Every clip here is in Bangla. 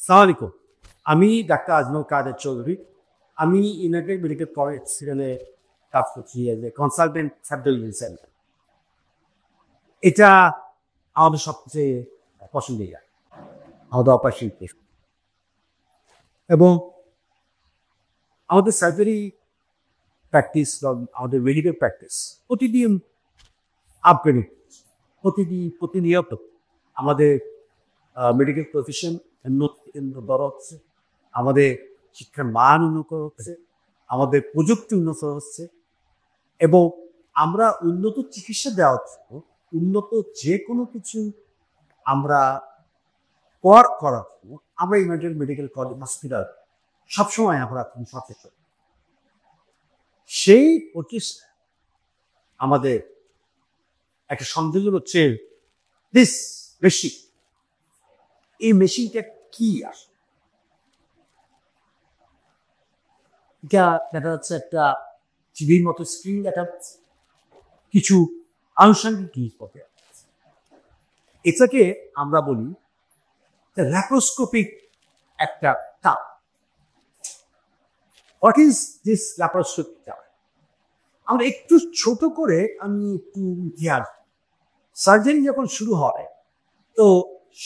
সালাম আলাইকুম। আমি ডাক্তার আজমল কাদের চৌধুরী। আমি ইউনাইটেড মেডিকেল কলেজ সেখানে কাজ করছি as a consultant subdivision centre. এটা আমাদের সবচেয়ে পছন্দের জায়গা, আমাদের অপারেশন থিয়েটার এবং আমাদের সার্জারি প্র্যাকটিস বা আমাদের মেডিকেল প্র্যাকটিস প্রতিদিন আপগ্রেডিং, প্রতিনিয়ত আমাদের মেডিকেল প্রফেশন উন্নত হচ্ছে, আমাদের শিক্ষার মান উন্নত হচ্ছে, আমাদের প্রযুক্তি উন্নত হচ্ছে এবং আমরা উন্নত চিকিৎসা দেওয়ার জন্য উন্নত যে কোনো কিছু আমরা করার জন্য আমরা ইউনাইটেড মেডিকেল কলেজ হসপিটাল সবসময় আমরা সচেতন। সেই প্রচেষ্টা আমাদের একটা সন্দেহ হচ্ছে দিস মেশিন, এই মেশিনটা কি আসে? এটা দেখা যাচ্ছে একটা টিভির মতো স্ক্রিন দেখা যাচ্ছে, কিছু আনুষঙ্গিক জিনিসপত্র। এটাকে আমরা বলি ল্যাপারোস্কোপিক একটা টাপ। হোয়াট ইজ দিস ল্যাপারোস্কোপিক টাপ? আমরা একটু ছোট করে আমি একটু ইতিহাস, সার্জারি যখন শুরু হয় তো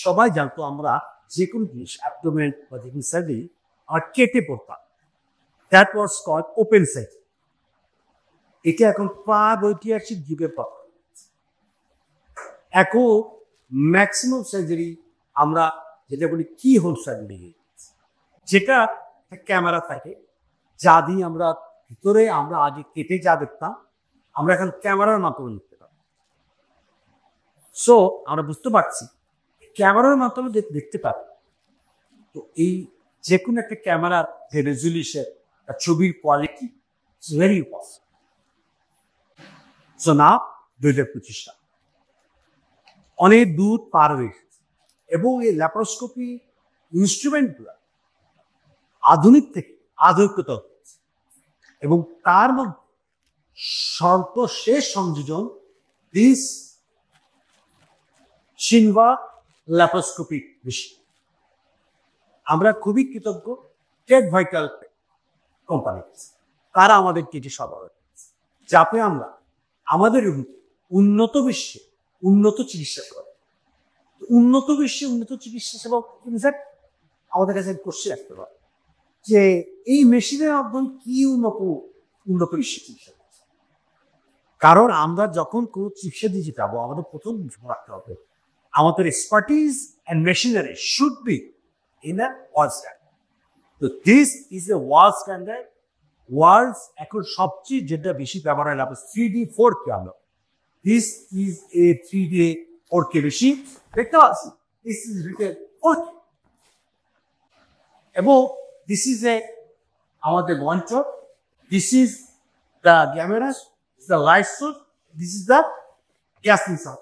সবাই জানতো আমরা যে কোনো জিনিস অ্যাবডোমেন বা যে কোনো সার্জারি আমরা কেটে পড়তাম। That was called open surgery. এটা এখন প্রাগৈতিহাসিক যুগের পর। এখন ম্যাক্সিমাম সার্জারি আমরা যেটা বলি কি হোল সার্জারি, যেটা ক্যামেরা থাকে, যা দিয়ে আমরা ভিতরে আমরা আগে কেটে যা দেখতাম আমরা এখন ক্যামেরার মাধ্যমে দেখতে পাই। সো আমরা বুঝতে পারছি ক্যামেরার মাধ্যমে দেখতে পাবো। তো এই যে কোনো একটা ক্যামেরার যে রেজলিউশন, ছবির quality it's very important. So না 2025 সাল অনেক দূর পার হয়ে গেছে এবং এই ল্যাপারোস্কোপি ইনস্ট্রুমেন্টগুলো আধুনিক থেকে আধুনিকতা হচ্ছে এবং তার মধ্যে সর্বশেষ সংযোজন দিস সিনভা ল্যাপারোস্কোপিক মেশিন। আমরা খুবই কৃতজ্ঞ টেক ভাইটাল কোম্পানি, তারা আমাদেরকে এটি সরবরাহ করেছে, যাতে আমরা আমাদের উন্নত বিশ্বে উন্নত চিকিৎসা করে। উন্নত বিশ্বে উন্নত চিকিৎসা সেবা আমাদের কাছে কোশ্চেন রাখতে পারে যে এই মেশিনের মাধ্যমে কি উন্নত বিশ্বে চিকিৎসা করছে। কারণ আমরা যখন কোনো চিকিৎসা দিয়ে যাবো আমাদের প্রথম রাখতে হবে আমাদের expertise and machinery should be in a world standard. তো this is a world standard. World এখন সবচেয়ে যেটা বেশি ব্যবহার হয় 3D 4K। আমরা this is A 3D 4K machine, দেখতে পাচ্ছি দিস ইজ রিটেন 4K এবং দিস ইজ এ আমাদের monitor, this is the camera, the light source, this is the gas sensor,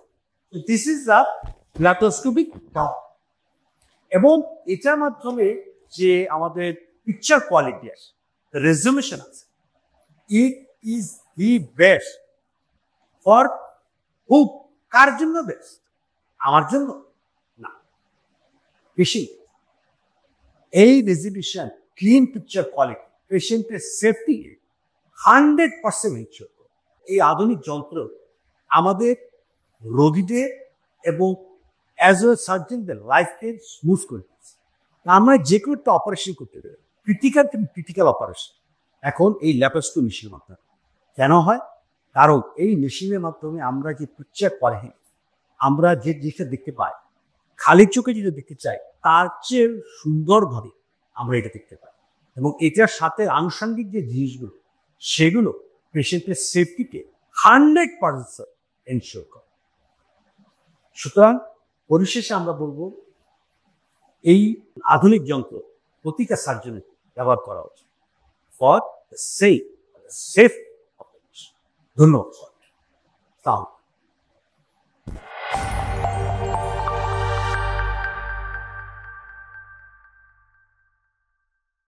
this is the laparoscopic টাপ। এবং এটার মাধ্যমে যে আমাদের পিকচার কোয়ালিটি আছে, রেজলিউশন আছে, it is the best for who? কার জন্য বেস্ট? আমার জন্য না, বেশি এই রেজলিউশন ক্লিন পিকচার কোয়ালিটি পেশেন্টের সেফটি 100% নিশ্চিত। এই আধুনিক যন্ত্র আমাদের রোগীদের এবং অ্যাজ এ সার্জনদের লাইফকে স্মুথ করে দিচ্ছে। আমরা যে কোনো একটা অপারেশন করতে পারি, ক্রিটিক্যাল অপারেশন এখন এই ল্যাপারোস্কোপি মেশিনের মাধ্যমে কেন হয়? কারণ এই মেশিনের মাধ্যমে আমরা যে পিকচার কোয়ালিটি, আমরা যে জিনিসটা দেখতে পাই খালি চোখে যেটা দেখতে চাই তার চেয়ে সুন্দরভাবে আমরা এটা দেখতে পাই এবং এটার সাথে আনুষঙ্গিক যে জিনিসগুলো সেগুলো পেশেন্টের সেফটিকে 100% এনশিওর করে। সুতরাং পরিশেষে আমরা বলবো এই আধুনিক যন্ত্র প্রতিটা সার্জনের ব্যবহার করা উচিত ফর সেফ। ধন্যবাদ।